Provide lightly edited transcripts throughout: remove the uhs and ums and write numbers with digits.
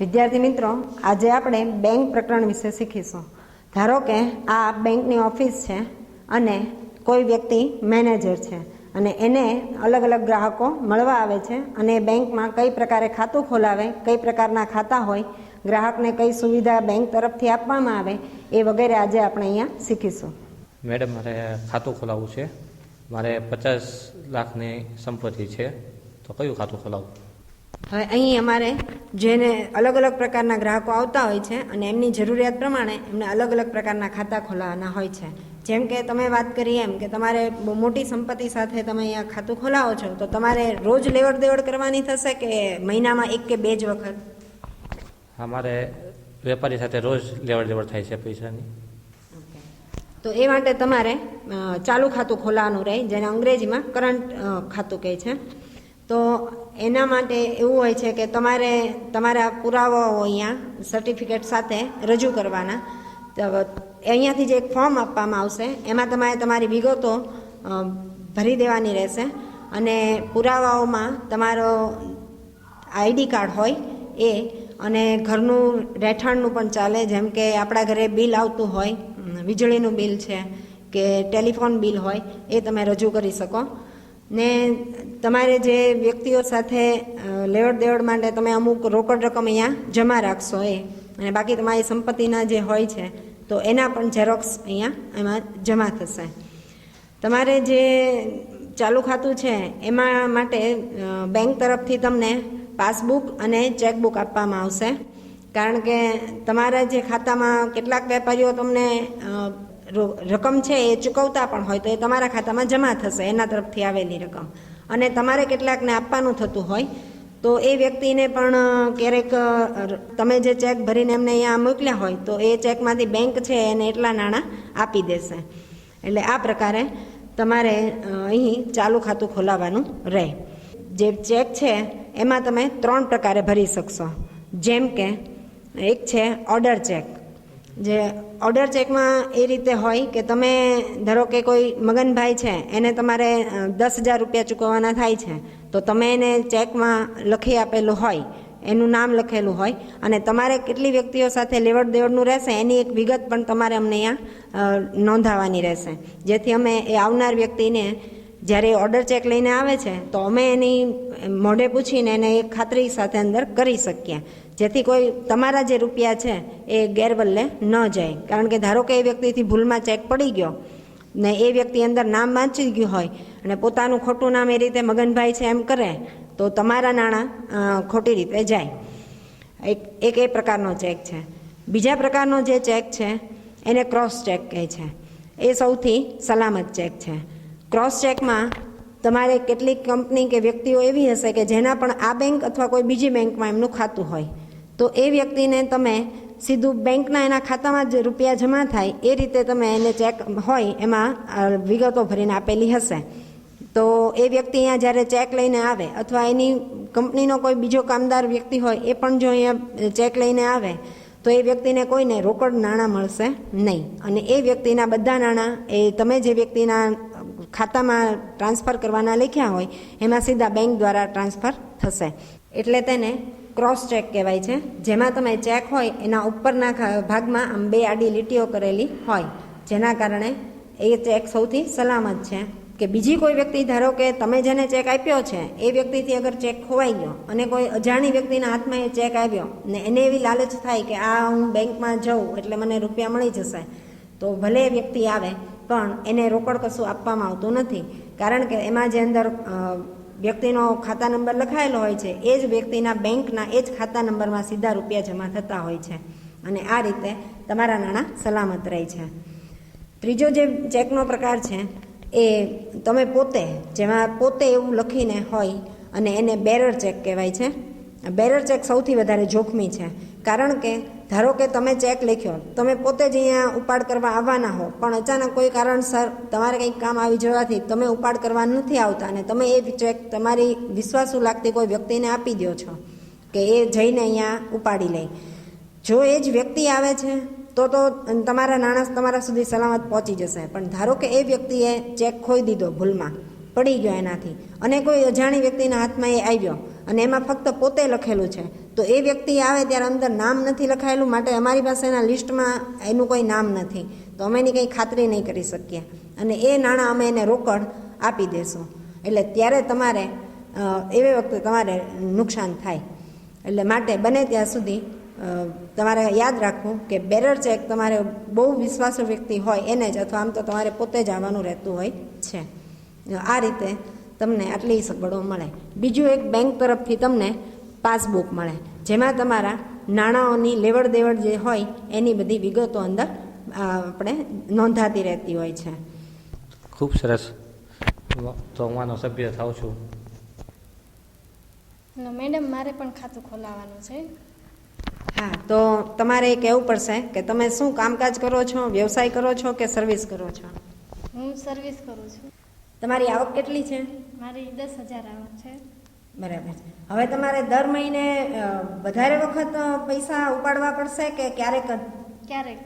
વિદ્યાર્થી મિત્રો, આજે આપણે બેંક પ્રકરણ વિશે શીખીશું. ધારો કે આ બેંકની ઓફિસ છે અને કોઈ વ્યક્તિ મેનેજર છે અને એને અલગ અલગ ગ્રાહકો મળવા આવે છે અને બેંકમાં કઈ પ્રકારે ખાતું ખોલાવે, કઈ પ્રકારના ખાતા હોય, ગ્રાહકને કઈ સુવિધા બેંક તરફથી આપવામાં આવે, એ વગેરે આજે આપણે અહીંયા શીખીશું. મેડમ, મારે ખાતું ખોલાવવું છે. મારે 50 લાખની સંપત્તિ છે, તો કયું ખાતું ખોલાવવું? હવે અહીં અમારે જેને અલગ અલગ પ્રકારના ગ્રાહકો આવતા હોય છે અને એમની જરૂરિયાત પ્રમાણે એમને અલગ અલગ પ્રકારના ખાતા ખોલાવવાના હોય છે. જેમ કે તમે વાત કરી એમ કે તમારે બહુ મોટી સંપત્તિ સાથે તમે અહીંયા ખાતું ખોલાવો છો, તો તમારે રોજ લેવડ દેવડ કરવાની થશે કે મહિનામાં 1 કે 2 જ વખત? હા, મારે વેપારી સાથે રોજ લેવડ દેવડ થાય છે પૈસાની. તો એ માટે તમારે ચાલુ ખાતું ખોલાવવાનું રહે, જેને અંગ્રેજીમાં કરંટ ખાતું કહે છે. તો એના માટે એવું હોય છે કે તમારે તમારા પુરાવાઓ અહીંયા સર્ટિફિકેટ સાથે રજૂ કરવાના. તો અહીંયાથી જે એક ફોર્મ આપવામાં આવશે એમાં તમારે તમારી વિગતો ભરી દેવાની રહેશે અને પુરાવાઓમાં તમારો આઈડી કાર્ડ હોય એ, અને ઘરનું રહેઠાણનું પણ ચાલે. જેમ કે આપણા ઘરે બિલ આવતું હોય, વીજળીનું બિલ છે કે ટેલિફોન બિલ હોય, એ તમે રજૂ કરી શકો. ને તમારે જે વ્યક્તિઓ સાથે લેવડ દેવડ માટે તમે અમુક રોકડ રકમ અહીંયા જમા રાખશો એ, અને બાકી તમારી સંપત્તિના જે હોય છે તો એના પણ ઝેરોક્સ અહીંયા એમાં જમા થશે. તમારે જે ચાલુ ખાતું છે એમાં માટે બેંક તરફથી તમને પાસબુક અને ચેકબુક આપવામાં આવશે. કારણ કે તમારા જે ખાતામાં કેટલાક વેપારીઓ તમને રકમ છે એ ચૂકવતા પણ હોય, તો એ તમારા ખાતામાં જમા થશે એના તરફથી આવેલી રકમ. અને તમારે કેટલાકને આપવાનું થતું હોય તો એ વ્યક્તિને પણ ક્યારેક તમે જે ચેક ભરીને એમને અહીંયા મોકલ્યા હોય તો એ ચેકમાંથી બેંક છે એને એટલા નાણાં આપી દેશે. એટલે આ પ્રકારે તમારે અહીં ચાલુ ખાતું ખોલાવવાનું રહે. જે ચેક છે એમાં તમે 3 પ્રકારે ભરી શકશો. જેમ કે એક છે ઓર્ડર ચેક. જે ઓર્ડર ચેકમાં એ રીતે હોય કે તમે ધારો કે કોઈ મગનભાઈ છે એને તમારે 10,000 રૂપિયા ચૂકવવાના થાય છે, તો તમે એને ચેકમાં લખી આપેલું હોય, એનું નામ લખેલું હોય, અને તમારે કેટલી વ્યક્તિઓ સાથે લેવડ દેવડનું રહેશે એની એક વિગત પણ તમારે અમને અહીંયા નોંધાવવાની રહેશે. જેથી અમે એ આવનાર વ્યક્તિને જ્યારે ઓર્ડર ચેક લઈને આવે છે તો અમે એની મોઢે પૂછીને એને એક ખાતરી સાથે અંદર કરી શકીએ, જેથી કોઈ તમારા જે રૂપિયા છે એ ગેરબલ્લે ન જાય. કારણ કે ધારો કે એ વ્યક્તિથી ભૂલમાં ચેક પડી ગયો ને એ વ્યક્તિ અંદર નામ વાંચી ગયું હોય અને પોતાનું ખોટું નામ એ રીતે મગનભાઈ છે એમ કરે તો તમારા નાણાં ખોટી રીતે જાય. એક એ પ્રકારનો ચેક છે. બીજા પ્રકારનો જે ચેક છે એને ક્રોસ ચેક કહે છે. એ સૌથી સલામત ચેક છે. ક્રોસ ચેકમાં તમારે કેટલીક કંપની કે વ્યક્તિઓ એવી હશે કે જેના પણ આ બેંક અથવા કોઈ બીજી બેંકમાં એમનું ખાતું હોય, તો એ વ્યક્તિને તમે સીધું બેંકના એના ખાતામાં જ રૂપિયા જમા થાય એ રીતે તમે એને ચેક હોય એમાં વિગતો ભરીને આપેલી હશે. તો એ વ્યક્તિ અહીંયા જ્યારે ચેક લઈને આવે અથવા એની કંપનીનો કોઈ બીજો કામદાર વ્યક્તિ હોય એ પણ જો અહીંયા ચેક લઈને આવે તો એ વ્યક્તિને કોઈને રોકડ નાણાં મળશે નહીં. અને એ વ્યક્તિના બધા નાણાં એ તમે જે વ્યક્તિના ખાતામાં ટ્રાન્સફર કરવાના લખ્યા હોય એમાં સીધા બેંક દ્વારા ટ્રાન્સફર થશે. એટલે તેને ક્રોસ ચેક કહેવાય છે. જેમાં તમે ચેક હોય એના ઉપરના ભાગમાં આમ 2 આડી લીટીઓ કરેલી હોય, જેના કારણે એ ચેક સૌથી સલામત છે. કે બીજી કોઈ વ્યક્તિ, ધારો કે તમે જેને ચેક આપ્યો છે એ વ્યક્તિથી અગર ચેક ખોવાઈ ગયો અને કોઈ અજાણી વ્યક્તિના હાથમાં એ ચેક આવ્યો ને એને એવી લાલચ થાય કે આ હું બેંકમાં જાઉં એટલે મને રૂપિયા મળી જશે, તો ભલે એ વ્યક્તિ આવે પણ એને રોકડ કશું આપવામાં આવતું નથી. કારણ કે એમાં જે અંદર વ્યક્તિનો ખાતા નંબર લખાયેલો હોય છે એ જ વ્યક્તિના બેંકના એ જ ખાતા નંબરમાં સીધા રૂપિયા જમા થતા હોય છે, અને આ રીતે તમારા નાણાં સલામત રહે છે. ત્રીજો જે ચેકનો પ્રકાર છે એ તમે પોતે, જેમાં પોતે એવું લખીને હોય અને એને બેરર ચેક કહેવાય છે. બેરર ચેક સૌથી વધારે જોખમી છે. કારણ કે ધારો કે તમે ચેક લખ્યો, તમે પોતે જ અહીંયા ઉપાડ કરવા આવવાના હો, પણ અચાનક કોઈ કારણસર તમારે કંઈક કામ આવી જવાથી તમે ઉપાડ કરવા નથી આવતા અને તમે એ ચેક તમારી વિશ્વાસુ લાગતી કોઈ વ્યક્તિને આપી દો છો કે એ જઈને અહીંયા ઉપાડી લે. જો એ જ વ્યક્તિ આવે છે તો તમારા નાણાં તમારા સુધી સલામત પહોંચી જશે. પણ ધારો કે એ વ્યક્તિએ ચેક ખોઈ દીધો, ભૂલમાં પડી ગયો એનાથી, અને કોઈ અજાણી વ્યક્તિના હાથમાં એ આવ્યો અને એમાં ફક્ત પોતે લખેલું છે, તો એ વ્યક્તિ આવે ત્યારે અંદર નામ નથી લખાયેલું, માટે અમારી પાસે એના લિસ્ટમાં એનું કોઈ નામ નથી, તો અમે એની કંઈ ખાતરી નહીં કરી શકીએ, અને એ નાણાં અમે એને રોકડ આપી દેશું. એટલે ત્યારે તમારે એવી વખતે તમારે નુકસાન થાય. એટલે માટે બને ત્યાં સુધી તમારે યાદ રાખવું કે બેરર ચેક તમારે બહુ વિશ્વાસુ વ્યક્તિ હોય એને જ, અથવા આમ તો તમારે પોતે જ આવવાનું રહેતું હોય છે. આ રીતે તમને આટલી સગવડો મળે. બીજું એક બેંક તરફથી તમને પાસબુક મળે, જેમાં તમારા નાણાંઓની લેવડ દેવડ જે હોય એની બધી વિગતો અંદર આપણે નોંધાતી રહેતી હોય છે. ખૂબ સરસ. તો હું આનો સભ્ય થાઉં છું. મેડમ મારે પણ ખાતું ખોલાવવાનું છે. હા, તો તમારે કહેવું પડશે કે તમે શું કામકાજ કરો છો, વ્યવસાય કરો છો કે સર્વિસ કરો છો? હું સર્વિસ કરું છું. તમારી આવક કેટલી છે? મારી 10,000 આવક છે. બરાબર છે. હવે તમારે દર મહિને વધારે વખત પૈસા ઉપાડવા પડશે કે ક્યારેક જ? ક્યારેક.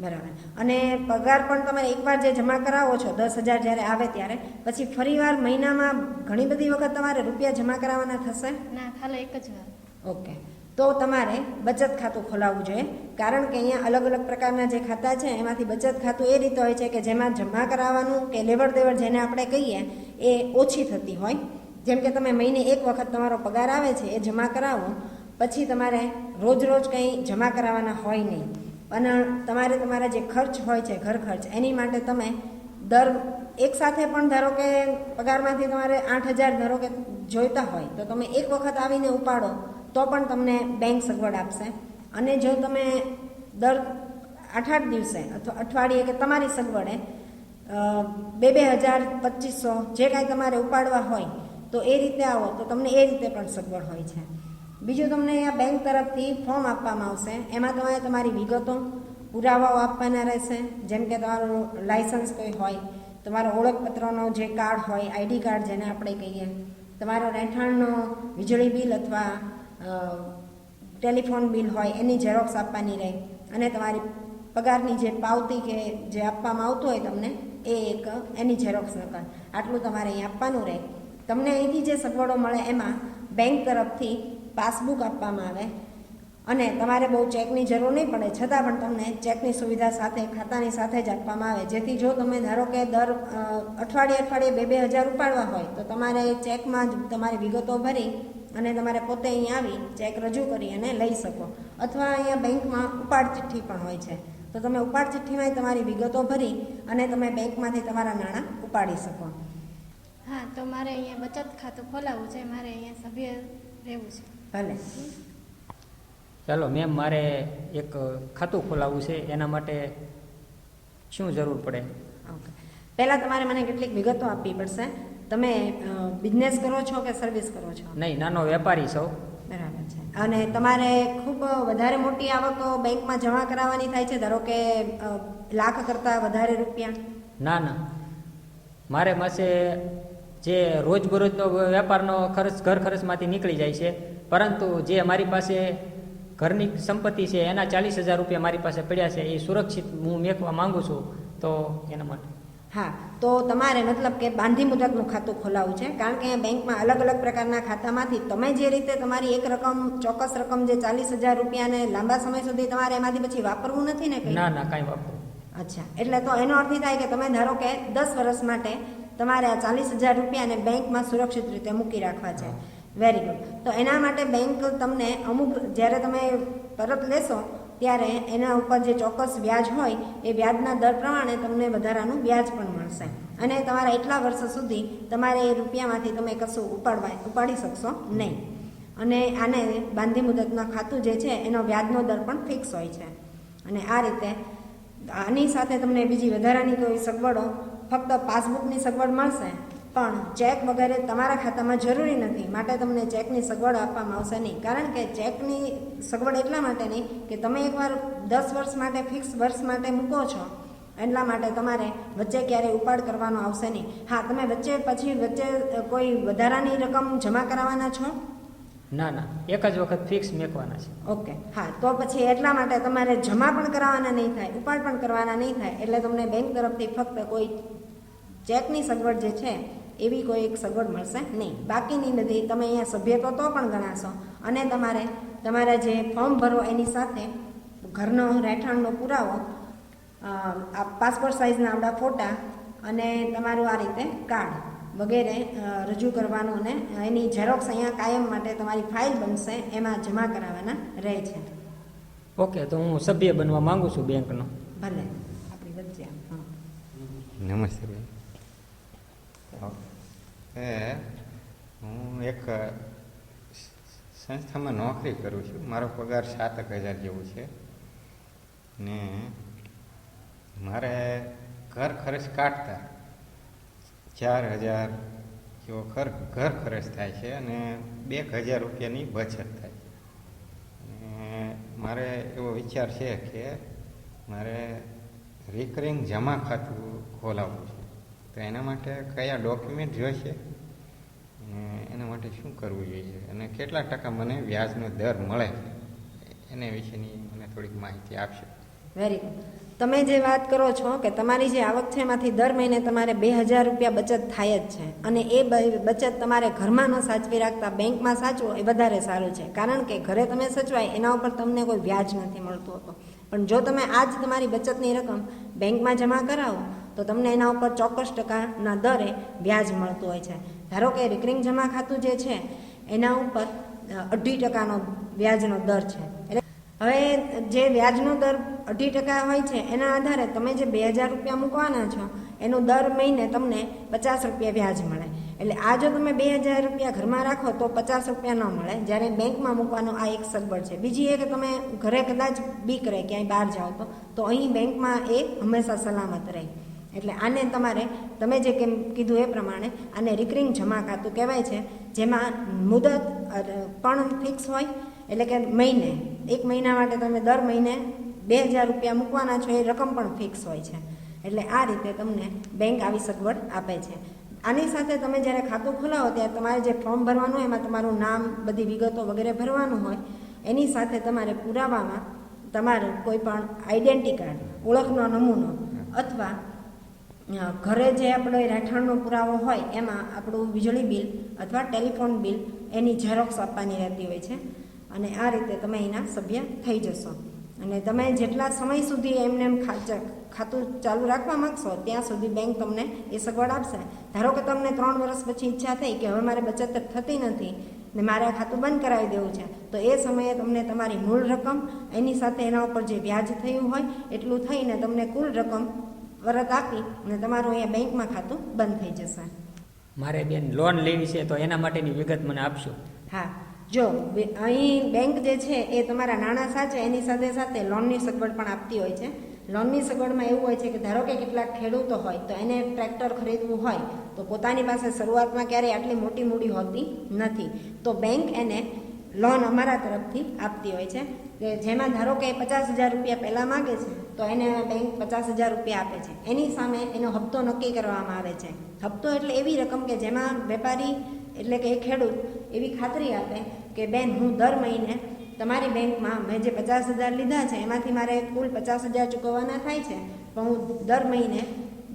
બરાબર. અને પગાર પણ તમે એકવાર જે જમા કરાવો છો 10,000 જ્યારે આવે ત્યારે, પછી ફરીવાર મહિનામાં ઘણી બધી વખત તમારે રૂપિયા જમા કરાવવાના થશે? ના, ખાલી એક જ વાર. ઓકે. તો તમારે બચત ખાતું ખોલાવવું જોઈએ, કારણ કે અહીંયા અલગ અલગ પ્રકારના જે ખાતા છે એમાંથી બચત ખાતું એ રીતે હોય છે કે જેમાં જમા કરાવવાનું કે લેવડ દેવડ જેને આપણે કહીએ એ ઓછી થતી હોય. જેમ કે તમે મહિને એક વખત તમારો પગાર આવે છે એ જમા કરાવો, પછી તમારે રોજ રોજ કંઈ જમા કરાવવાના હોય નહીં, અને તમારે તમારા જે ખર્ચ હોય છે ઘર ખર્ચ એની માટે તમે દર એક સાથે પણ ધારો કે પગારમાંથી તમારે 8,000 ધારો કે જોઈતા હોય તો તમે એક વખત આવીને ઉપાડો તો પણ તમને બેંક સગવડ આપશે. અને જો તમે દર 8-8 દિવસે અથવા અઠવાડિયે કે તમારી સગવડે 2,000, 2,500 જે કાંઈ તમારે ઉપાડવા હોય તો એ રીતે આવો તો તમને એ રીતે પણ સગવડ હોય છે. બીજું તમને અહીંયા બેંક તરફથી ફોર્મ આપવામાં આવશે, એમાં તમારે તમારી વિગતો પુરાવાઓ આપવાના રહેશે, જેમ કે તમારું લાઇસન્સ કોઈ હોય, તમારો ઓળખપત્રનો જે કાર્ડ હોય, આઈડી કાર્ડ જેને આપણે કહીએ, તમારો રહેઠાણનો વીજળી બિલ અથવા ટેલિફોન બિલ હોય એની ઝેરોક્સ આપવાની રહે, અને તમારી પગારની જે પાવતી કે જે આપવામાં આવતું હોય તમને એ એક એની ઝેરોક્સ નકલ, આટલું તમારે અહીં આપવાનું રહે. તમને અહીંથી જે સગવડો મળે એમાં બેંક તરફથી પાસબુક આપવામાં આવે, અને તમારે બહુ ચેકની જરૂર નહીં પડે, છતાં પણ તમને ચેકની સુવિધા સાથે ખાતાની સાથે જ આપવામાં આવે, જેથી જો તમે ધારો કે દર અઠવાડિયે 2,000 ઉપાડવા હોય તો તમારે ચેકમાં જ તમારી વિગતો ભરી અને તમારે પોતે અહીં આવી ચેક રજૂ કરી અને લઈ શકો. અથવા અહીંયા બેંકમાં ઉપાડ ચિઠ્ઠી પણ હોય છે, તો તમે ઉપાડ ચિઠ્ઠીમાં તમારી વિગતો ભરી અને તમે બેંકમાંથી તમારા નાણાં ઉપાડી શકો. હા, તો મારે અહીંયા બચત ખાતું ખોલાવવું છે, મારે અહીંયા સભ્ય રહેવું છે. ભલે. ચાલો મેમ, મારે એક ખાતું ખોલાવવું છે, એના માટે શું જરૂર પડે? ઓકે. પહેલાં તમારે મને કેટલીક વિગતો આપવી પડશે. તમે બિઝનેસ કરો છો કે સર્વિસ કરો છો? નહીં, નાનો વેપારી છો. બરાબર છે. અને તમારે ખૂબ વધારે મોટી આવક બેંકમાં જમા કરાવવાની થાય છે, ધારો કે લાખ કરતાં વધારે રૂપિયા? ના ના, મારે પાસે જે રોજબરોજનો વેપારનો ખર્ચ ઘર ખર્ચમાંથી નીકળી જાય છે, પરંતુ જે મારી પાસે ઘરની સંપત્તિ છે એના 40,000 રૂપિયા મારી પાસે પડ્યા છે, એ સુરક્ષિત હું મેકવા માંગુ છું, તો એના માટે. હા, તો તમારે મતલબ કે બાંધી મુદતનું ખાતું ખોલાવવું છે, કારણ કે અહીંયા બેંકમાં અલગ અલગ પ્રકારના ખાતામાંથી તમે જે રીતે તમારી એક રકમ, ચોક્કસ રકમ જે 40,000 રૂપિયાને લાંબા સમય સુધી તમારે એમાંથી પછી વાપરવું નથી ને કંઈ? ના ના, કાંઈ વાપરવું. અચ્છા, એટલે તો એનો અર્થ એ થાય કે તમે ધારો કે 10 વર્ષ માટે તમારે આ 40,000 રૂપિયાને બેંકમાં સુરક્ષિત રીતે મૂકી રાખવા છે. Very good. તો એના માટે બેંક તમને અમુક જ્યારે તમે પરત લેશો ત્યારે એના ઉપર જે ચોક્કસ વ્યાજ હોય એ વ્યાજના દર પ્રમાણે તમને વધારાનું વ્યાજ પણ મળશે, અને તમારા એટલા વર્ષ સુધી તમારે એ રૂપિયામાંથી તમે કશું ઉપાડી શકશો નહીં. અને આને બાંધી મુદતના ખાતું જે છે એનો વ્યાજનો દર પણ ફિક્સ હોય છે. અને આ રીતે આની સાથે તમને બીજી વધારાની કોઈ સગવડો, ફક્ત પાસબુકની સગવડ મળશે, પણ ચેક વગેરે તમારા ખાતામાં જરૂરી નથી, માટે તમને ચેકની સગવડ આપવામાં આવશે નહીં. કારણ કે ચેકની સગવડ એટલા માટે નહીં કે તમે એકવાર 10 વર્ષ માટે ફિક્સ વર્ષ માટે મૂકો છો, એટલા માટે તમારે વચ્ચે ક્યારેય ઉપાડ કરવાનો આવશે નહીં. હા, તમે વચ્ચે કોઈ વધારાની રકમ જમા કરાવવાના છો? ના ના, એક જ વખત ફિક્સ મેકવાના છે. ઓકે. હા, તો પછી એટલા માટે તમારે જમા પણ કરવાના નહીં થાય, ઉપાડ પણ કરવાના નહીં થાય, એટલે તમને બેંક તરફથી ફક્ત કોઈ ચેકની સગવડ જે છે એવી કોઈ એક સગવડ મળશે નહીં. બાકીની બધી તમે અહીંયા સભ્યત્વ તો પણ ગણાશો અને તમારે તમારા જે ફોર્મ ભરો એની સાથે ઘરનો રહેઠાણનો પુરાવો, આ પાસપોર્ટ સાઇઝના આપણા ફોટા અને તમારું આ રીતે કાર્ડ વગેરે રજૂ કરવાનું અને એની ઝેરોક્સ અહીંયા કાયમ માટે તમારી ફાઇલ બનશે એમાં જમા કરાવવાના રહે છે. ઓકે, તો હું સભ્ય બનવા માંગુ છું બેંકનો. ભલે આપણી વચ્ચે. હા, નમસ્તે બેન. હું એક સંસ્થામાં નોકરી કરું છું. મારો પગાર 7,000 જેવું છે ને મારે ઘર ખર્ચ કાઢતા 4,000 જેવો ઘર ખર્ચ થાય છે અને 2,000 રૂપિયાની બચત થાય. અને મારે એવો વિચાર છે કે મારે રિકરિંગ જમા ખાતું ખોલાવવું છે. તો એના માટે કયા ડોક્યુમેન્ટ જોઈશે, એના માટે શું કરવું જોઈએ અને કેટલા ટકા મને વ્યાજનો દર મળે એને વિશેની મને થોડીક માહિતી આપશો. Very good. તમે જે વાત કરો છો કે તમારી જે આવક છે એમાંથી દર મહિને તમારે 2,000 રૂપિયા બચત થાય જ છે અને એ બચત તમારે ઘરમાં ન સાચવી રાખતા બેંકમાં સાચવો એ વધારે સારું છે. કારણ કે ઘરે તમે સચવાય એના ઉપર તમને કોઈ વ્યાજ નથી મળતું હતું, પણ જો તમે આજ તમારી બચતની રકમ બેંકમાં જમા કરાવો તો તમને એના ઉપર 4% દરે વ્યાજ મળતું હોય છે. ધારો કે રિકરિંગ જમા ખાતું જે છે એના ઉપર 2.5% વ્યાજનો દર છે. એટલે હવે જે વ્યાજનો દર 2.5% હોય છે એના આધારે તમે જે 2,000 રૂપિયા મૂકવાના છો એનું દર મહિને તમને 50 રૂપિયા વ્યાજ મળે. એટલે આ જો તમે 2,000 રૂપિયા ઘરમાં રાખો તો 50 રૂપિયા ન મળે, જ્યારે બેંકમાં મૂકવાનો આ એક સગવડ છે. બીજી એ કે તમે ઘરે કદાચ બીક રહે ક્યાંય બહાર જાઓ તો અહીં બેંકમાં એ હંમેશા સલામત રહે. એટલે આને તમારે તમે જે કેમ કીધું એ પ્રમાણે આને રિકરિંગ જમા ખાતું કહેવાય છે, જેમાં મુદત પણ ફિક્સ હોય. એટલે કે મહિને 1 મહિના માટે તમે દર મહિને 2,000 રૂપિયા મૂકવાના છો, એ રકમ પણ ફિક્સ હોય છે. એટલે આ રીતે તમને બેંક આવી સગવડ આપે છે. આની સાથે તમે જ્યારે ખાતું ખોલાવો ત્યારે તમારે જે ફોર્મ ભરવાનું હોય એમાં તમારું નામ, બધી વિગતો વગેરે ભરવાનું હોય. એની સાથે તમારે પુરાવામાં તમારું કોઈ પણ આઈડેન્ટિટી કાર્ડ, ઓળખનો નમૂનો અથવા ઘરે જે આપણો રહેઠાણનો પુરાવો હોય એમાં આપણું વીજળી બિલ અથવા ટેલિફોન બિલ એની ઝેરોક્સ આપવાની રહેતી હોય છે. અને આ રીતે તમે એના સભ્ય થઈ જશો. અને તમે જેટલા સમય સુધી એમને એમ ખાતું ચાલુ રાખવા માગશો ત્યાં સુધી બેંક તમને એ સગવડ આપશે. ધારો કે તમને 3 વર્ષ પછી ઈચ્છા થઈ કે હવે મારે બચત થતી નથી ને મારે આ ખાતું બંધ કરાવી દેવું છે, તો એ સમયે તમને તમારી મૂળ રકમ એની સાથે એના ઉપર જે વ્યાજ થયું હોય એટલું થઈને તમને કુલ રકમ વરત આપી અને તમારું અહીંયા બેંકમાં ખાતું બંધ થઈ જશે. મારે બેન લોન લેવી છે તો એના માટેની વિગત મને આપશો? હા, જો અહીં બેંક જે છે એ તમારા નાણાં સાચે એની સાથે સાથે લોનની સગવડ પણ આપતી હોય છે. લોનની સગવડમાં એવું હોય છે કે ધારો કે કેટલાક ખેડૂતો હોય તો એને ટ્રેક્ટર ખરીદવું હોય તો પોતાની પાસે શરૂઆતમાં ક્યારેય આટલી મોટી મૂડી હોતી નથી, તો બેંક એને લોન અમારા તરફથી આપતી હોય છે કે જેમાં ધારો કે 50,000 રૂપિયા પહેલાં માગે છે તો એને બેંક 50,000 રૂપિયા આપે છે. એની સામે એનો હપ્તો નક્કી કરવામાં આવે છે. હપ્તો એટલે એવી રકમ કે જેમાં વેપારી એટલે કે એ ખેડૂત એવી ખાતરી આપે કે બેન હું દર મહિને તમારી બેંકમાં મેં જે 50,000 લીધા છે એમાંથી મારે કુલ 50,000 ચૂકવવાના થાય છે, પણ હું દર મહિને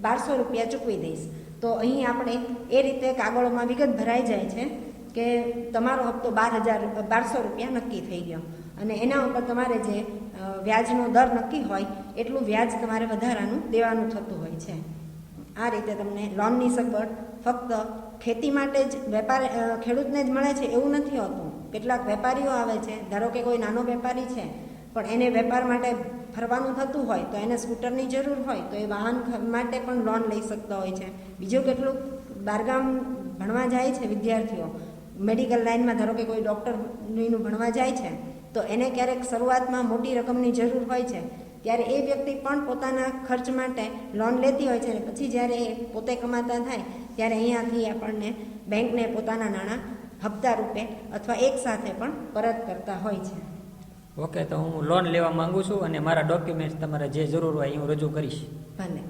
1,200 રૂપિયા ચૂકવી દઈશ. તો અહીં આપણે એ રીતે કાગળોમાં વિગત ભરાઈ જાય છે કે તમારો હપ્તો 1,200 રૂપિયા નક્કી થઈ ગયો અને એના ઉપર તમારે જે વ્યાજનો દર નક્કી હોય એટલું વ્યાજ તમારે વધારાનું દેવાનું થતું હોય છે. આ રીતે તમને લોનની સગવડ ફક્ત ખેતી માટે જ ખેડૂતને જ મળે છે એવું નથી હોતું. કેટલાક વેપારીઓ આવે છે, ધારો કે કોઈ નાનો વેપારી છે પણ એને વેપાર માટે ફરવાનું થતું હોય તો એને સ્કૂટરની જરૂર હોય તો એ વાહન માટે પણ લોન લઈ શકતા હોય છે. બીજું કેટલું બહારગામ ભણવા જાય છે વિદ્યાર્થીઓ, મેડિકલ લાઇનમાં ધારો કે કોઈ ડૉક્ટરનું ભણવા જાય છે તો એને ક્યારેક શરૂઆતમાં મોટી રકમની જરૂર હોય છે, ત્યારે એ વ્યક્તિ પણ પોતાના ખર્ચ માટે લોન લેતી હોય છે અને પછી જ્યારે એ પોતે કમાતા થાય ત્યારે અહીંયાથી આપણને બેંકને પોતાના નાણાં હપ્તા રૂપે અથવા એક સાથે પણ પરત કરતા હોય છે. ઓકે, તો હું લોન લેવા માંગુ છું અને મારા ડોક્યુમેન્ટ્સ તમારે જે જરૂર હોય એ હું રજૂ કરીશ. ભલે.